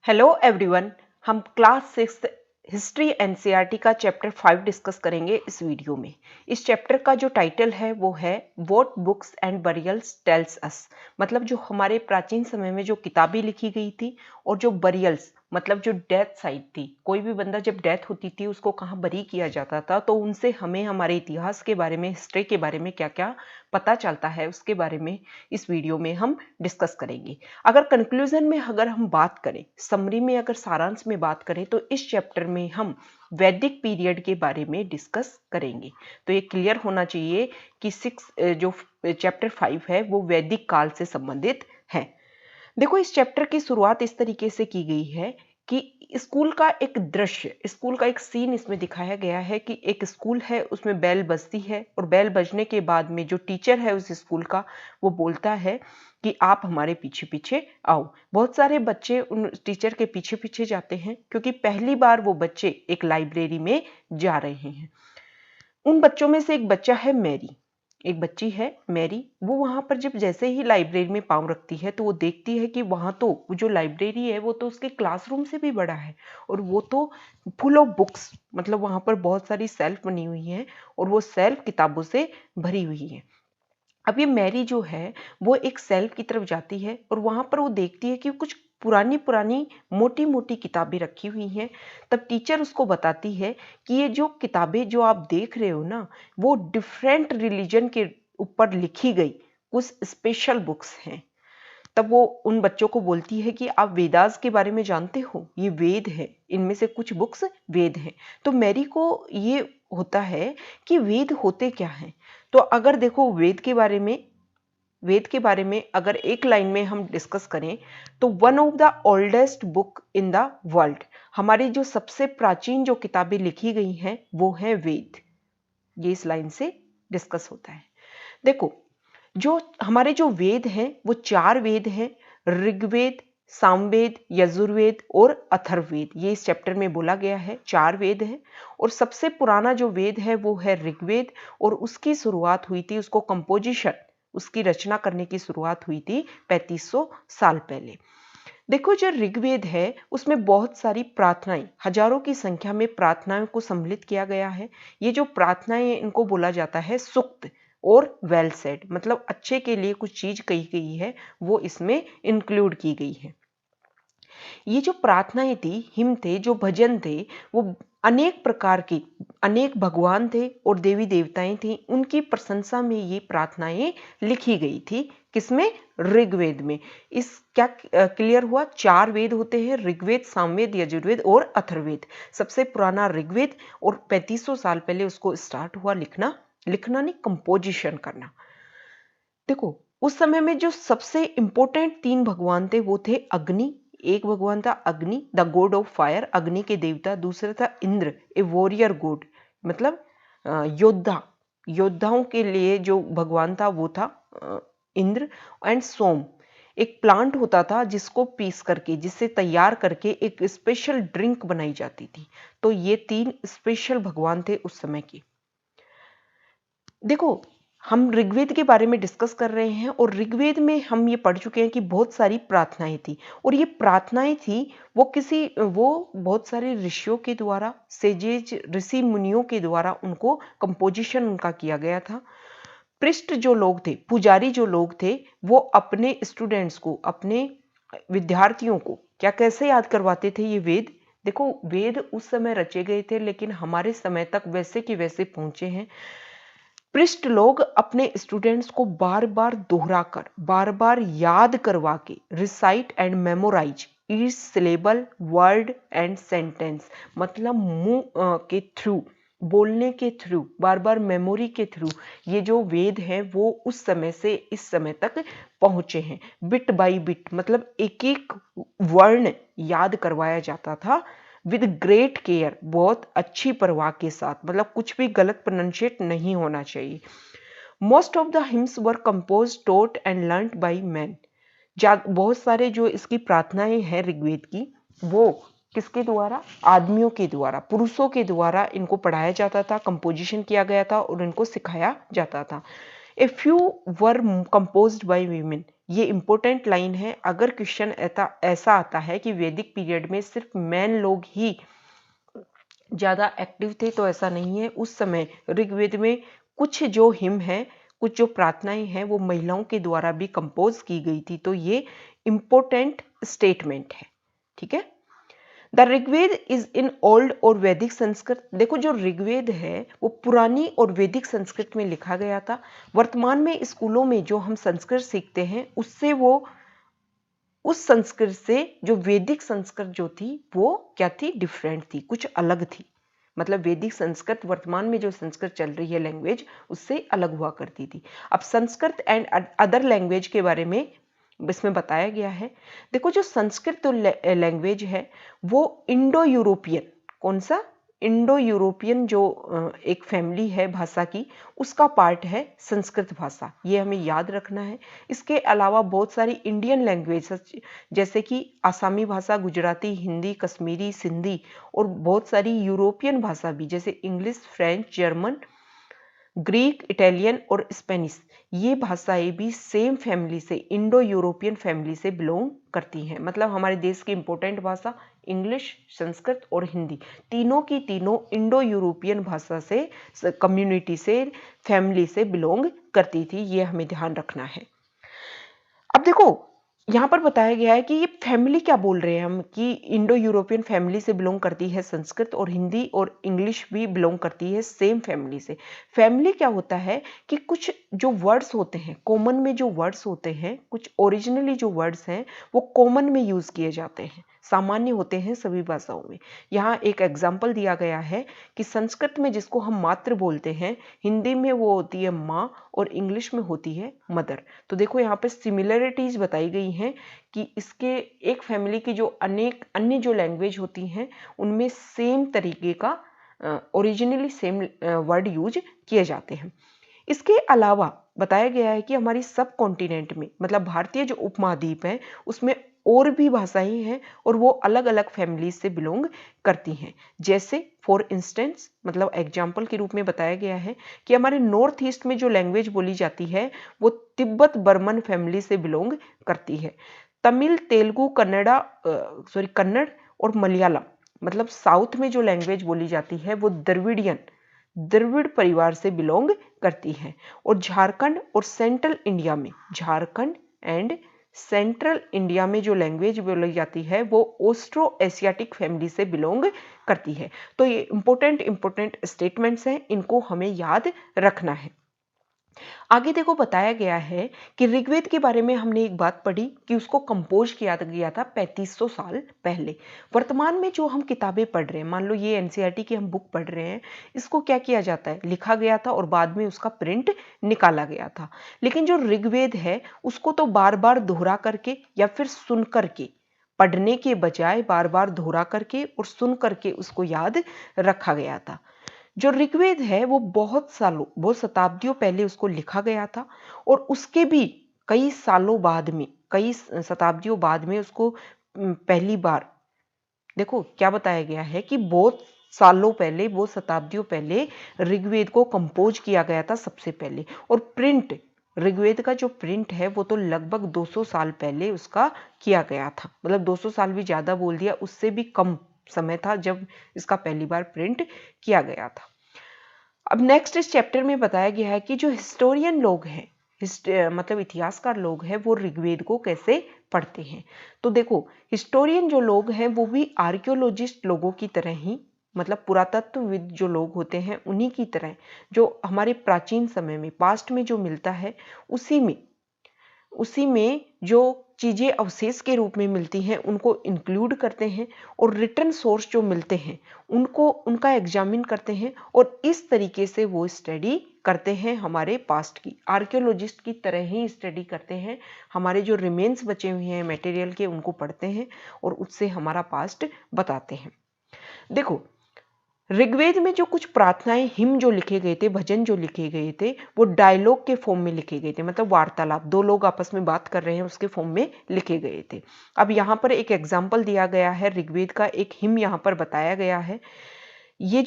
Hello everyone. हम class 6 history NCERT का chapter 5 discuss करेंगे इस वीडियो में। इस चैप्टर का जो टाइटल है वो है what books and burials tells us. मतलब जो हमारे प्राचीन समय में जो किताबें लिखी गई थी और जो बरियल्स मतलब जो डेथ साइट थी, कोई भी बंदा जब डेथ होती थी उसको कहाँ बरी किया जाता था, तो उनसे हमें हमारे इतिहास के बारे में, हिस्ट्री के बारे में क्या क्या पता चलता है उसके बारे में इस वीडियो में हम डिस्कस करेंगे। अगर कंक्लूजन में अगर हम बात करें, समरी में अगर सारांश में बात करें, तो इस चैप्टर में हम वैदिक पीरियड के बारे में डिस्कस करेंगे। तो ये क्लियर होना चाहिए कि जो चैप्टर 5 है वो वैदिक काल से संबंधित है। देखो, इस चैप्टर की शुरुआत इस तरीके से की गई है कि स्कूल का एक दृश्य, स्कूल का एक सीन इसमें दिखाया गया है कि एक स्कूल है, उसमें बेल बजती है और बेल बजने के बाद में जो टीचर है उस स्कूल का, वो बोलता है कि आप हमारे पीछे पीछे आओ। बहुत सारे बच्चे उन टीचर के पीछे पीछे जाते हैं क्योंकि पहली बार वो बच्चे एक लाइब्रेरी में जा रहे हैं। उन बच्चों में से एक बच्चा है मैरी, एक बच्ची है मैरी। वो वहां पर जब जैसे ही लाइब्रेरी में पाँव रखती है तो वो देखती है कि वहां तो जो लाइब्रेरी है वो तो उसके क्लासरूम से भी बड़ा है और वो तो फुल ऑफ बुक्स, मतलब वहां पर बहुत सारी सेल्फ बनी हुई हैं और वो सेल्फ किताबों से भरी हुई है। अब ये मैरी जो है वो एक सेल्फ की तरफ जाती है और वहां पर वो देखती है कि कुछ पुरानी पुरानी मोटी मोटी किताबें रखी हुई हैं। तब टीचर उसको बताती है कि ये जो किताबें जो आप देख रहे हो ना, वो डिफरेंट रिलीजन के ऊपर लिखी गई कुछ स्पेशल बुक्स हैं। तब वो उन बच्चों को बोलती है कि आप वेदास के बारे में जानते हो, ये वेद है, इनमें से कुछ बुक्स वेद हैं। तो मैरी को ये होता है कि वेद होते क्या हैं। तो अगर देखो वेद के बारे में अगर एक लाइन में हम डिस्कस करें तो one of the oldest book in the world, हमारी जो सबसे प्राचीन जो किताबें लिखी गई हैं वो है वेद। ये इस लाइन से डिस्कस होता है। देखो, जो हमारे जो वेद हैं वो 4 वेद हैं, ऋग्वेद, सामवेद, यजुर्वेद और अथर्ववेद। ये इस चैप्टर में बोला गया है, 4 वेद हैं। और सबसे पुराना जो वेद है वो है ऋग्वेद और उसकी शुरुआत हुई थी, उसको कंपोजिशन, उसकी रचना करने की शुरुआत हुई थी 3500 साल पहले। देखो, जो ऋग्वेद है उसमें बहुत सारी प्रार्थनाएं, हजारों की संख्या में प्रार्थनाओं को सम्मिलित किया गया है। ये जो प्रार्थनाएं इनको बोला जाता है सुक्त और वेल सेड, मतलब अच्छे के लिए कुछ चीज कही गई है वो इसमें इंक्लूड की गई है। ये जो प्रार्थनाएं थी, हिम थे, जो भजन थे, वो अनेक प्रकार की, अनेक भगवान थे और देवी देवताएं थी, उनकी प्रशंसा में ये प्रार्थनाएं लिखी गई थी। किसमें? ऋग्वेद में। इस क्या क्लियर हुआ? 4 वेद होते हैं, ऋग्वेद, सामवेद, यजुर्वेद और अथर्ववेद। सबसे पुराना ऋग्वेद और 3500 साल पहले उसको स्टार्ट हुआ लिखना, लिखना नहीं, कंपोजिशन करना। देखो, उस समय में जो सबसे इंपॉर्टेंट 3 भगवान थे वो थे अग्नि, एक भगवान था अग्नि, द गॉड ऑफ फायर, अग्नि के देवता। दूसरा था इंद्र, ए वॉरियर गॉड, मतलब योद्धा, योद्धाओं के लिए जो भगवान था वो था इंद्र। एंड सोम, एक प्लांट होता था जिसको पीस करके, जिससे तैयार करके एक स्पेशल ड्रिंक बनाई जाती थी। तो ये 3 स्पेशल भगवान थे उस समय के। देखो, हम ऋग्वेद के बारे में डिस्कस कर रहे हैं और ऋग्वेद में हम ये पढ़ चुके हैं कि बहुत सारी प्रार्थनाएं थी और ये प्रार्थनाएं थी वो बहुत सारे ऋषियों के द्वारा, सेजेज ऋषि मुनियों के द्वारा उनको कंपोजिशन उनका किया गया था। पृष्ठ जो लोग थे, पुजारी जो लोग थे, वो अपने स्टूडेंट्स को, अपने विद्यार्थियों को क्या कैसे याद करवाते थे ये वेद। देखो, वेद उस समय रचे गए थे लेकिन हमारे समय तक वैसे की वैसे पहुंचे हैं। पृष्ठ लोग अपने स्टूडेंट्स को बार बार दोहरा कर, बार बार याद करवा के, recite and memorise each syllable, word and sentence, मतलब मुंह के थ्रू, बोलने के थ्रू, बार बार मेमोरी के थ्रू ये जो वेद हैं वो उस समय से इस समय तक पहुंचे हैं। बिट बाय बिट, मतलब एक एक वर्ण याद करवाया जाता था विद ग्रेट केयर, बहुत अच्छी परवाह के साथ, मतलब कुछ भी गलत प्रोनाउंशिएट नहीं होना चाहिए। Most of the hymns were compose, taught and learn by man. बहुत सारे जो इसकी प्रार्थनाएं हैं ऋग्वेद की, वो किसके द्वारा? आदमियों के द्वारा, पुरुषों के द्वारा इनको पढ़ाया जाता था, कंपोजिशन किया गया था और इनको सिखाया जाता था। A few were composed by women, ये इंपॉर्टेंट लाइन है। अगर क्वेश्चन ऐसा आता है कि वैदिक पीरियड में सिर्फ मैन लोग ही ज़्यादा एक्टिव थे, तो ऐसा नहीं है। उस समय ऋग्वेद में कुछ जो हिम है, कुछ जो प्रार्थनाएं हैं, वो महिलाओं के द्वारा भी कंपोज की गई थी। तो ये इंपॉर्टेंट स्टेटमेंट है, ठीक है। The Rigveda is in old or Vedic Sanskrit. देखो, जो ऋग्वेद है वो पुरानी और वैदिक संस्कृत में लिखा गया था। वर्तमान में स्कूलों में जो हम संस्कृत सीखते हैं, उससे वो उस संस्कृत से जो वैदिक संस्कृत जो थी वो क्या थी, डिफरेंट थी, कुछ अलग थी। मतलब वैदिक संस्कृत वर्तमान में जो संस्कृत चल रही है लैंग्वेज, उससे अलग हुआ करती थी। अब संस्कृत एंड अदर लैंग्वेज के बारे में इसमें बताया गया है। देखो, जो संस्कृत लैंग्वेज है वो इंडो यूरोपियन, कौन सा, इंडो यूरोपियन जो एक फैमिली है भाषा की, उसका पार्ट है संस्कृत भाषा। ये हमें याद रखना है। इसके अलावा बहुत सारी इंडियन लैंग्वेज जैसे कि आसामी भाषा, गुजराती, हिंदी, कश्मीरी, सिंधी और बहुत सारी यूरोपियन भाषा भी, जैसे English, French, German, Greek, Italian और स्पेनिश, ये भाषाएं भी सेम फैमिली से, इंडो यूरोपियन फैमिली से बिलोंग करती हैं। मतलब हमारे देश की इंपॉर्टेंट भाषा इंग्लिश, संस्कृत और हिंदी, तीनों की तीनों इंडो यूरोपियन भाषा से, कम्युनिटी से, फैमिली से बिलोंग करती थी। ये हमें ध्यान रखना है। अब देखो, यहाँ पर बताया गया है कि ये फैमिली क्या बोल रहे हैं हम, कि इंडो यूरोपियन फैमिली से बिलोंग करती है संस्कृत, और हिंदी और इंग्लिश भी बिलोंग करती है सेम फैमिली से। फैमिली क्या होता है कि कुछ जो वर्ड्स होते हैं, कॉमन में जो वर्ड्स होते हैं, कुछ ओरिजिनली जो वर्ड्स हैं वो कॉमन में यूज किए जाते हैं, सामान्य होते हैं सभी भाषाओं में। यहाँ एक एग्जाम्पल दिया गया है कि संस्कृत में जिसको हम मातृ बोलते हैं, हिंदी में वो होती है माँ और इंग्लिश में होती है मदर। तो देखो, यहाँ पे सिमिलरिटीज बताई गई हैं कि इसके एक फैमिली की जो अनेक अन्य जो लैंग्वेज होती हैं, उनमें सेम तरीके का ओरिजिनली सेम वर्ड यूज किए जाते हैं। इसके अलावा बताया गया है कि हमारी सब कॉन्टिनेंट में, मतलब भारतीय जो उपमहाद्वीप है, उसमें और भी भाषाएं हैं और वो अलग अलग फैमिलीज से बिलोंग करती हैं। जैसे फॉर इंस्टेंस, मतलब एग्जाम्पल के रूप में बताया गया है कि हमारे नॉर्थ ईस्ट में जो लैंग्वेज बोली जाती है वो तिब्बत बर्मन फैमिली से बिलोंग करती है। तमिल, तेलुगु, कन्नड़ और मलयालम, मतलब साउथ में जो लैंग्वेज बोली जाती है वो द्रविड़ परिवार से बिलोंग करती है। और झारखंड और सेंट्रल इंडिया में, झारखंड एंड सेंट्रल इंडिया में जो लैंग्वेज बोली जाती है वो ऑस्ट्रो एशियाटिक फैमिली से बिलोंग करती है। तो ये इंपॉर्टेंट स्टेटमेंट्स हैं, इनको हमें याद रखना है। आगे देखो, बताया गया है कि ऋग्वेद के बारे में हमने एक बात पढ़ी कि उसको कंपोज किया गया था 3500 साल पहले। वर्तमान में जो हम किताबें पढ़ रहे हैं, मान लो ये एनसीईआरटी की हम बुक पढ़ रहे हैं, इसको क्या किया जाता है, लिखा गया था और बाद में उसका प्रिंट निकाला गया था। लेकिन जो ऋग्वेद है उसको तो बार बार दोहरा करके या फिर सुन करके, पढ़ने के बजाय बार बार दोहरा करके और सुन करके उसको याद रखा गया था। जो ऋग्वेद है वो बहुत शताब्दियों पहले उसको लिखा गया था और उसके भी कई सालों बाद में, कई शताब्दियों बाद में उसको पहली बार, देखो क्या बताया गया है कि बहुत सालों पहले, बहुत शताब्दियों पहले ऋग्वेद को कंपोज किया गया था सबसे पहले। और प्रिंट, ऋग्वेद का जो प्रिंट है वो तो लगभग 200 साल पहले उसका किया गया था। मतलब 200 साल भी ज्यादा बोल दिया, उससे भी कम समय था जब इसका पहली बार प्रिंट किया गया था। अब नेक्स्ट इस चैप्टर में बताया गया है कि जो हिस्टोरियन लोग हैं, मतलब इतिहासकार लोग हैं, वो ऋग्वेद को कैसे पढ़ते हैं। तो देखो, हिस्टोरियन जो लोग हैं वो भी आर्कियोलॉजिस्ट लोगों की तरह ही, मतलब पुरातत्वविद जो लोग होते हैं उन्हीं की तरह, जो हमारे प्राचीन समय में, पास्ट में जो मिलता है उसी में जो चीजें अवशेष के रूप में मिलती हैं उनको इंक्लूड करते हैं, और रिटर्न सोर्स जो मिलते हैं उनका एग्जामिन करते हैं, और इस तरीके से वो स्टडी करते हैं, हमारे पास्ट की आर्कियोलॉजिस्ट की तरह ही स्टडी करते हैं। हमारे जो रिमेन्स बचे हुए हैं मटेरियल के, उनको पढ़ते हैं और उससे हमारा पास्ट बताते हैं। देखो, ऋग्वेद में जो कुछ प्रार्थनाएं, हिम जो लिखे गए थे, भजन जो लिखे गए थे, वो डायलॉग के फॉर्म में लिखे गए थे, मतलब वार्तालाप, दो लोग आपस में बात कर रहे हैं उसके फॉर्म में लिखे गए थे। अब यहाँ पर एक एग्जाम्पल दिया गया है ऋग्वेद का, एक हिम यहाँ पर बताया गया है। ये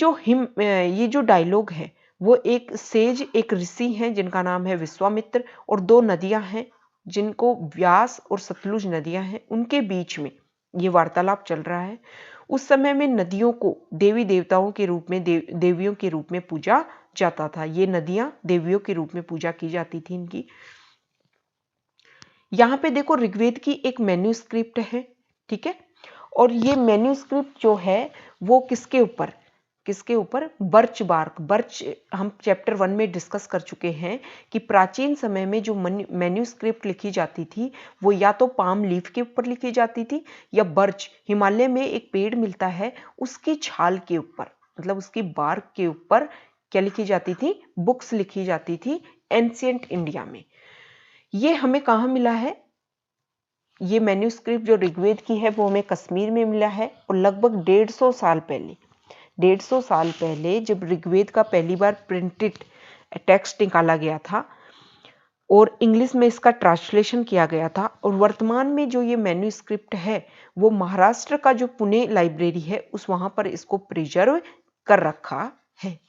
जो डायलॉग है वो एक सेज, एक ऋषि हैं जिनका नाम है विश्वामित्र, और दो नदियां हैं, जिनको व्यास और सतलुज नदियां हैं उनके बीच में ये वार्तालाप चल रहा है। उस समय में नदियों को देवी देवताओं के रूप में देवियों के रूप में पूजा जाता था। ये नदियां देवियों के रूप में पूजा की जाती थी इनकी। यहाँ पे देखो ऋग्वेद की एक मैन्यूस्क्रिप्ट है, ठीक है, और ये मैन्यूस्क्रिप्ट जो है वो किसके ऊपर बर्च बार्क, बर्च हम चैप्टर 1 में डिस्कस कर चुके हैं कि प्राचीन समय में जो मैन्यूस्क्रिप्ट लिखी जाती थी वो या तो पाम लीफ के ऊपर लिखी जाती थी या बर्च, हिमालय में एक पेड़ मिलता है उसकी छाल के ऊपर, मतलब उसकी बार्क के ऊपर क्या लिखी जाती थी, बुक्स लिखी जाती थी एंशिएंट इंडिया में। ये हमें कहाँ मिला है, ये मैन्यूस्क्रिप्ट जो ऋग्वेद की है वो हमें कश्मीर में मिला है। और लगभग 150 साल पहले जब ऋग्वेद का पहली बार प्रिंटेड टेक्स्ट निकाला गया था और इंग्लिश में इसका ट्रांसलेशन किया गया था, और वर्तमान में जो ये मैन्यूस्क्रिप्ट है वो महाराष्ट्र का जो पुणे लाइब्रेरी है उस वहां पर इसको प्रिजर्व कर रखा है।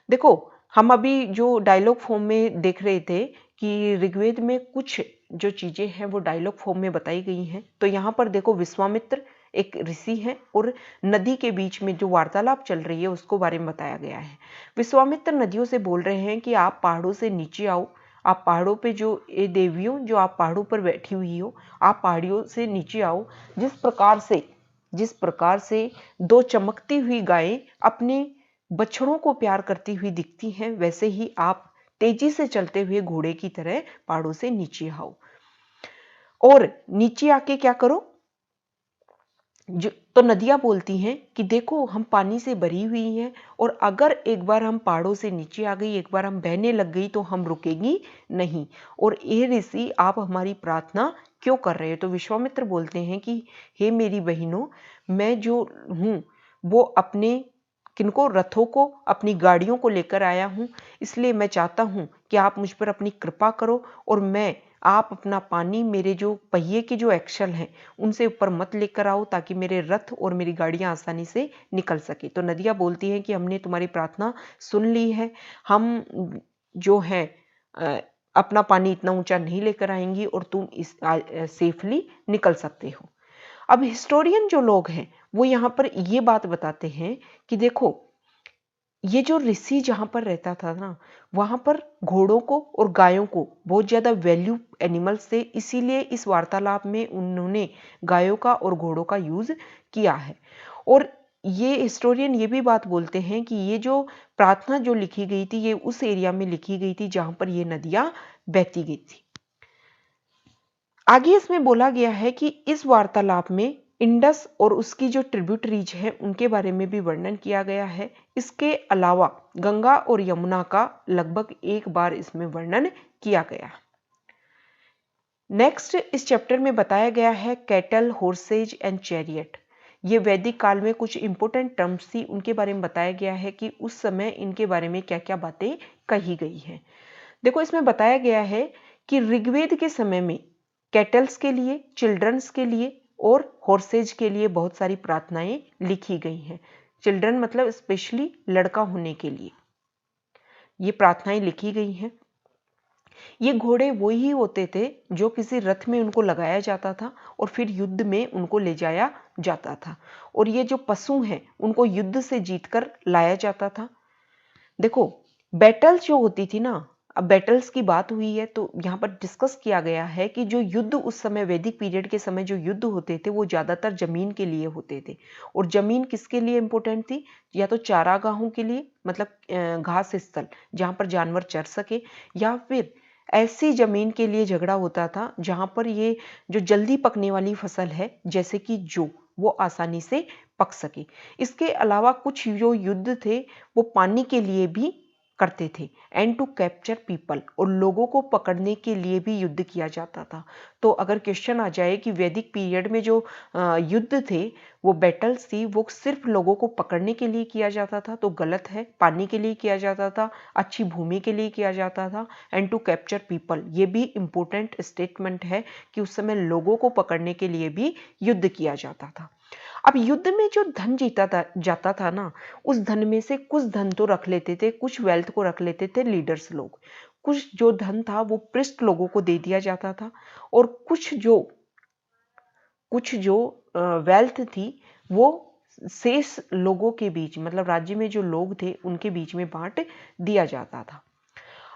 देखो हम अभी जो डायलॉग फॉर्म में देख रहे थे कि ऋग्वेद में कुछ जो चीजें हैं वो डायलॉग फॉर्म में बताई गई हैं। तो यहाँ पर देखो विश्वामित्र एक ऋषि है और नदी के बीच में जो वार्तालाप चल रही है उसको बारे में बताया गया है। विश्वामित्र नदियों से बोल रहे हैं कि आप पहाड़ों से नीचे आओ, आप पहाड़ों पे जो ये देवियों जो आप पहाड़ों पर बैठी हुई हो, आप पहाड़ियों से नीचे आओ। जिस प्रकार से दो चमकती हुई गायें अपने बछड़ों को प्यार करती हुई दिखती हैं, वैसे ही आप तेजी से चलते हुए घोड़े की तरह पहाड़ों से नीचे आओ और नीचे आके क्या करो। तो नदियां बोलती हैं कि देखो हम पानी से भरी हुई हैं और अगर एक बार हम पहाड़ों से नीचे आ गई, एक बार हम बहने लग गई तो हम रुकेंगी नहीं। और ये ऋषि आप हमारी प्रार्थना क्यों कर रहे हो। तो विश्वामित्र बोलते हैं कि हे मेरी बहनों, मैं जो हूं वो अपने किनको रथों को, अपनी गाड़ियों को लेकर आया हूं, इसलिए मैं चाहता हूं कि आप मुझ पर अपनी कृपा करो और आप अपना पानी मेरे जो पहिए के जो एक्सल हैं उनसे ऊपर मत लेकर आओ ताकि मेरे रथ और मेरी गाड़ियां आसानी से निकल सके। तो नदियां बोलती हैं कि हमने तुम्हारी प्रार्थना सुन ली है, हम जो है अपना पानी इतना ऊंचा नहीं लेकर आएंगी और तुम सेफली निकल सकते हो। अब हिस्टोरियन जो लोग हैं वो यहाँ पर ये बात बताते हैं कि देखो ये जो ऋषि जहां पर रहता था ना, वहां पर घोड़ों को और गायों को बहुत ज्यादा वैल्यू एनिमल्स थे, इसीलिए इस वार्तालाप में उन्होंने गायों का और घोड़ों का यूज किया है। और ये हिस्टोरियन ये भी बात बोलते हैं कि ये जो प्रार्थना जो लिखी गई थी ये उस एरिया में लिखी गई थी जहां पर ये नदियां बहती गई थी। आगे इसमें बोला गया है कि इस वार्तालाप में इंडस और उसकी जो ट्रिब्यूटरीज है उनके बारे में भी वर्णन किया गया है। इसके अलावा गंगा और यमुना का लगभग एक बार इसमें वर्णन किया गया। नेक्स्ट इस चैप्टर में बताया गया है कैटल, हॉर्सेज एंड चैरियट। ये वैदिक काल में कुछ इंपोर्टेंट टर्म्स थी, उनके बारे में बताया गया है कि उस समय इनके बारे में क्या क्या बातें कही गई हैं। देखो इसमें बताया गया है कि ऋग्वेद के समय में कैटल्स के लिए, चिल्ड्रंस के लिए और हॉर्सेज के लिए बहुत सारी प्रार्थनाएं लिखी गई हैं। चिल्ड्रन मतलब स्पेशली लड़का होने के लिए ये प्रार्थनाएं लिखी गई हैं। ये घोड़े वो ही होते थे जो किसी रथ में उनको लगाया जाता था और फिर युद्ध में उनको ले जाया जाता था, और ये जो पशु हैं उनको युद्ध से जीतकर लाया जाता था। देखो बैटल्स जो होती थी ना, अब बैटल्स की बात हुई है तो यहाँ पर डिस्कस किया गया है कि जो युद्ध उस समय वैदिक पीरियड के समय जो युद्ध होते थे वो ज्यादातर जमीन के लिए होते थे। और जमीन किसके लिए इंपॉर्टेंट थी, या तो चारागाहों के लिए, मतलब घास स्थल जहां पर जानवर चर सके, या फिर ऐसी जमीन के लिए झगड़ा होता था जहां पर ये जो जल्दी पकने वाली फसल है जैसे कि जो वो आसानी से पक सके। इसके अलावा कुछ जो युद्ध थे वो पानी के लिए भी करते थे, एंड टू कैप्चर पीपल, और लोगों को पकड़ने के लिए भी युद्ध किया जाता था। तो अगर क्वेश्चन आ जाए कि वैदिक पीरियड में जो युद्ध थे वो बैटल्स थी वो सिर्फ लोगों को पकड़ने के लिए किया जाता था, तो गलत है। पानी के लिए किया जाता था, अच्छी भूमि के लिए किया जाता था, एंड टू कैप्चर पीपल ये भी इंपॉर्टेंट स्टेटमेंट है कि उस समय लोगों को पकड़ने के लिए भी युद्ध किया जाता था। अब युद्ध में जो धन जाता था ना, उस धन में से कुछ धन तो रख लेते थे, कुछ वेल्थ को रख लेते थे लीडर्स लोग, कुछ जो धन था वो पृष्ठ लोगों को दे दिया जाता था और कुछ जो वेल्थ थी वो शेष लोगों के बीच, मतलब राज्य में जो लोग थे उनके बीच में बांट दिया जाता था।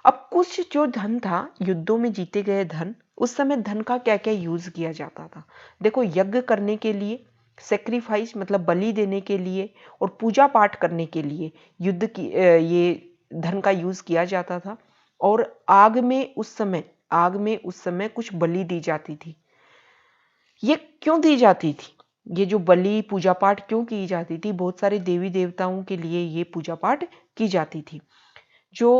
अब कुछ जो धन था, युद्धों में जीते गए धन, उस समय धन का क्या क्या यूज किया जाता था। देखो, यज्ञ करने के लिए, सेक्रीफाइस मतलब बलि देने के लिए और पूजा पाठ करने के लिए युद्ध की ये धन का यूज किया जाता था। और आग में उस समय कुछ बलि दी जाती थी। ये क्यों दी जाती थी? ये जो बलि पूजा पाठ क्यों की जाती थी? बहुत सारे देवी देवताओं के लिए ये पूजा पाठ की जाती थी। जो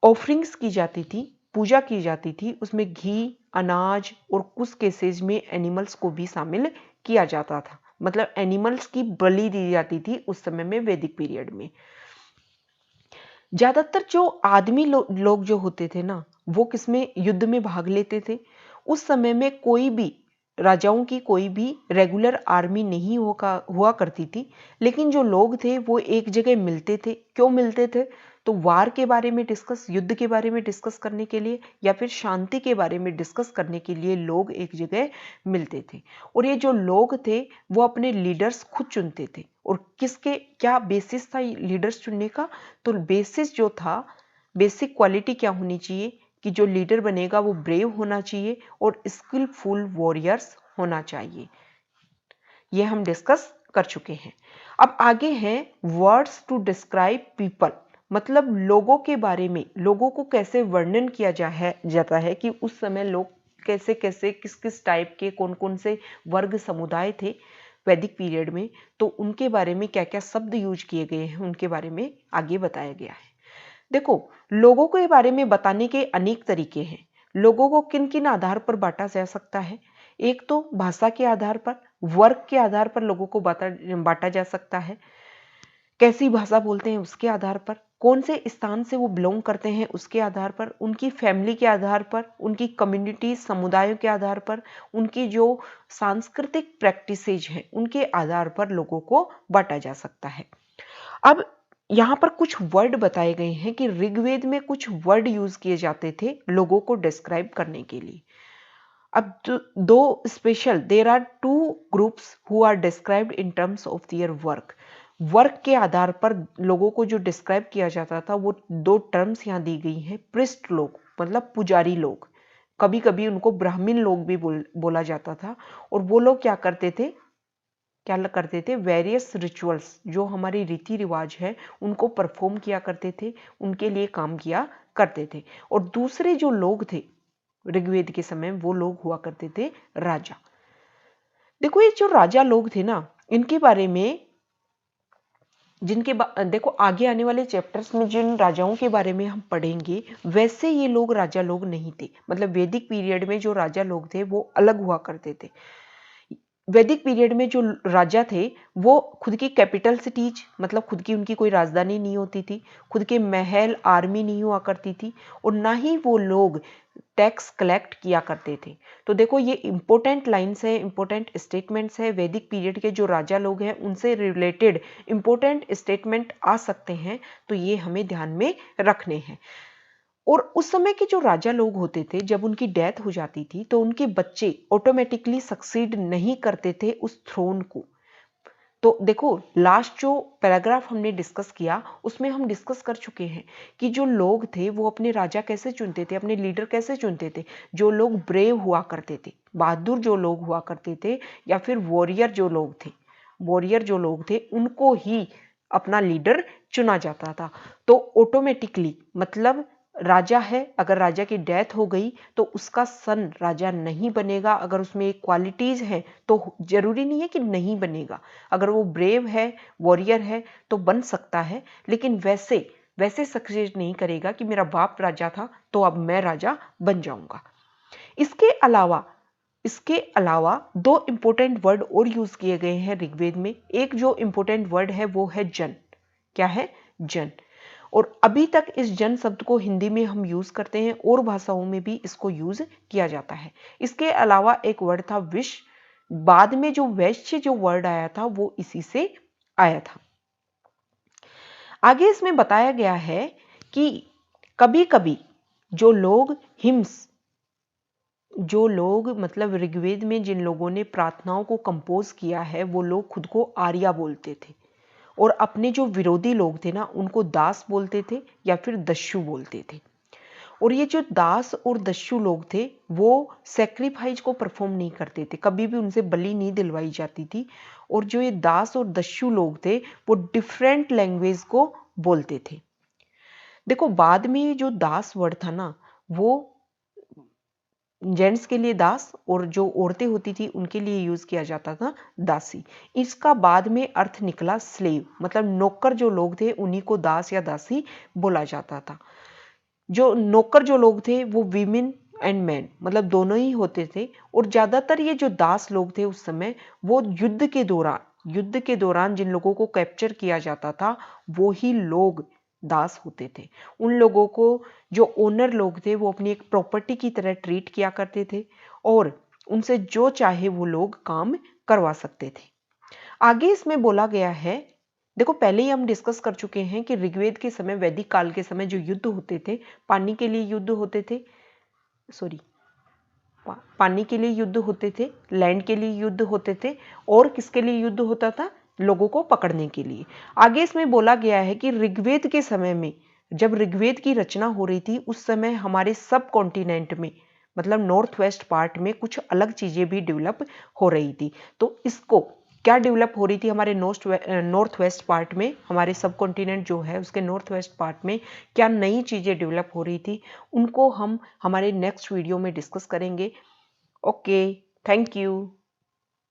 ऑफरिंग्स की जाती थी, पूजा की जाती थी, उसमें घी, अनाज और कुछ केसेज में एनिमल्स को भी शामिल किया जाता था। मतलब एनिमल्स की बलि दी जाती थी उस समय में, वैदिक पीरियड में। ज्यादातर जो आदमी लोग जो होते थे ना, वो किसमें युद्ध में भाग लेते थे। उस समय में कोई भी राजाओं की कोई भी रेगुलर आर्मी नहीं हुआ करती थी, लेकिन जो लोग थे वो एक जगह मिलते थे। क्यों मिलते थे? तो वार के बारे में डिस्कस, युद्ध के बारे में डिस्कस करने के लिए या फिर शांति के बारे में डिस्कस करने के लिए लोग एक जगह मिलते थे। और ये जो लोग थे वो अपने लीडर्स खुद चुनते थे। और किसके क्या बेसिस था लीडर्स चुनने का? तो बेसिस जो था, बेसिक क्वालिटी क्या होनी चाहिए कि जो लीडर बनेगा वो ब्रेव होना चाहिए और स्किलफुल वॉरियर्स होना चाहिए। ये हम डिस्कस कर चुके हैं। अब आगे हैं वर्ड्स टू डिस्क्राइब पीपल, मतलब लोगों के बारे में, लोगों को कैसे वर्णन किया जाता है कि उस समय लोग कैसे कैसे, किस किस टाइप के, कौन कौन से वर्ग समुदाय थे वैदिक पीरियड में, तो उनके बारे में क्या क्या शब्द यूज किए गए हैं उनके बारे में आगे बताया गया है। देखो, लोगों के बारे में बताने के अनेक तरीके हैं। लोगों को किन किन आधार पर बांटा जा सकता है? एक तो भाषा के आधार पर, वर्ग के आधार पर लोगों को बांटा जा सकता है। कैसी भाषा बोलते हैं उसके आधार पर, कौन से स्थान से वो बिलोंग करते हैं उसके आधार पर, उनकी फैमिली के आधार पर, उनकी कम्युनिटी समुदायों के आधार पर, उनकी जो सांस्कृतिक प्रैक्टिसेज हैं उनके आधार पर लोगों को बांटा जा सकता है। अब यहाँ पर कुछ वर्ड बताए गए हैं कि ऋग्वेद में कुछ वर्ड यूज किए जाते थे लोगों को डिस्क्राइब करने के लिए। अब दो special, there are two groups who are described in terms of their work. Work के आधार पर लोगों को जो डिस्क्राइब किया जाता था वो दो टर्म्स यहाँ दी गई हैं। पृष्ठ लोग मतलब पुजारी लोग, कभी कभी उनको ब्राह्मण लोग भी बोला जाता था। और वो लोग क्या करते थे? वेरियस रिचुअल्स, जो हमारी रीति रिवाज है उनको परफॉर्म किया करते थे, उनके लिए काम किया करते थे। और दूसरे जो लोग थे ऋग्वेद के समय, वो लोग हुआ करते थे राजा। देखो, ये जो राजा लोग थे ना, इनके बारे में देखो, आगे आने वाले चैप्टर्स में जिन राजाओं के बारे में हम पढ़ेंगे, वैसे ये लोग राजा लोग नहीं थे। मतलब वैदिक पीरियड में जो राजा लोग थे वो अलग हुआ करते थे। वैदिक पीरियड में जो राजा थे वो खुद की कैपिटल सिटीज, मतलब खुद की उनकी कोई राजधानी नहीं होती थी, खुद के महल, आर्मी नहीं हुआ करती थी, और ना ही वो लोग टैक्स कलेक्ट किया करते थे। तो देखो, ये इंपॉर्टेंट लाइंस है, इंपॉर्टेंट स्टेटमेंट्स है। वैदिक पीरियड के जो राजा लोग हैं उनसे रिलेटेड इंपॉर्टेंट स्टेटमेंट आ सकते हैं, तो ये हमें ध्यान में रखने हैं। और उस समय के जो राजा लोग होते थे, जब उनकी डेथ हो जाती थी तो उनके बच्चे ऑटोमेटिकली सक्सीड नहीं करते थे उस थ्रोन को। तो देखो, लास्ट जो पैराग्राफ हमने डिस्कस किया उसमें हम डिस्कस कर चुके हैं कि जो लोग थे वो अपने राजा कैसे चुनते थे, अपने लीडर कैसे चुनते थे। जो लोग ब्रेव हुआ करते थे, बहादुर जो लोग हुआ करते थे, या फिर वॉरियर जो लोग थे उनको ही अपना लीडर चुना जाता था। तो ऑटोमेटिकली, मतलब राजा है, अगर राजा की डेथ हो गई तो उसका सन राजा नहीं बनेगा। अगर उसमें एक क्वालिटीज है तो जरूरी नहीं है कि नहीं बनेगा। अगर वो ब्रेव है, वॉरियर है, तो बन सकता है, लेकिन वैसे सक्सेस नहीं करेगा कि मेरा बाप राजा था तो अब मैं राजा बन जाऊंगा। इसके अलावा दो इंपॉर्टेंट वर्ड और यूज किए गए हैं ऋग्वेद में। एक जो इंपॉर्टेंट वर्ड है वो है जन। क्या है? जन। और अभी तक इस जन शब्द को हिंदी में हम यूज करते हैं, और भाषाओं में भी इसको यूज किया जाता है। इसके अलावा एक वर्ड था विश। बाद में जो वैश्य जो वर्ड आया था वो इसी से आया था। आगे इसमें बताया गया है कि कभी कभी जो लोग जो लोग मतलब ऋग्वेद में जिन लोगों ने प्रार्थनाओं को कंपोज किया है वो लोग खुद को आर्या बोलते थे, और अपने जो विरोधी लोग थे ना उनको दास बोलते थे या फिर दस्यु बोलते थे। और ये जो दास और दस्यु लोग थे वो सेक्रीफाइस को परफॉर्म नहीं करते थे, कभी भी उनसे बलि नहीं दिलवाई जाती थी। और जो ये दास और दस्यु लोग थे वो डिफरेंट लैंग्वेज को बोलते थे। देखो बाद में जो दास वर्ड था ना वो जेंट्स के लिए दास और जो औरतें होती थी उनके लिए यूज किया जाता था दासी। इसका बाद में अर्थ निकला स्लेव, मतलब नौकर जो लोग थे उन्हीं को दास या दासी बोला जाता था। जो नौकर जो लोग थे वो वीमेन एंड मैन मतलब दोनों ही होते थे। और ज्यादातर ये जो दास लोग थे उस समय वो युद्ध के दौरान जिन लोगों को कैप्चर किया जाता था वो ही लोग दास होते थे। उन लोगों को जो ओनर लोग थे वो अपनी एक प्रॉपर्टी की तरह ट्रीट किया करते थे और उनसे जो चाहे वो लोग काम करवा सकते थे। आगे इसमें बोला गया है, देखो पहले ही हम डिस्कस कर चुके हैं कि ऋग्वेद के समय, वैदिक काल के समय जो युद्ध होते थे, पानी के लिए युद्ध होते थे, पानी के लिए युद्ध होते थे, लैंड के लिए युद्ध होते थे, और किसके लिए युद्ध होता था? लोगों को पकड़ने के लिए। आगे इसमें बोला गया है कि ऋग्वेद के समय में, जब ऋग्वेद की रचना हो रही थी उस समय हमारे सब कॉन्टिनेंट में मतलब नॉर्थ वेस्ट पार्ट में कुछ अलग चीजें भी डेवलप हो रही थी। तो इसको क्या डेवलप हो रही थी हमारे नॉर्थ वेस्ट पार्ट में, हमारे सब कॉन्टिनेंट जो है उसके नॉर्थ वेस्ट पार्ट में क्या नई चीजें डेवलप हो रही थी, उनको हम हमारे नेक्स्ट वीडियो में डिस्कस करेंगे। Okay, thank you.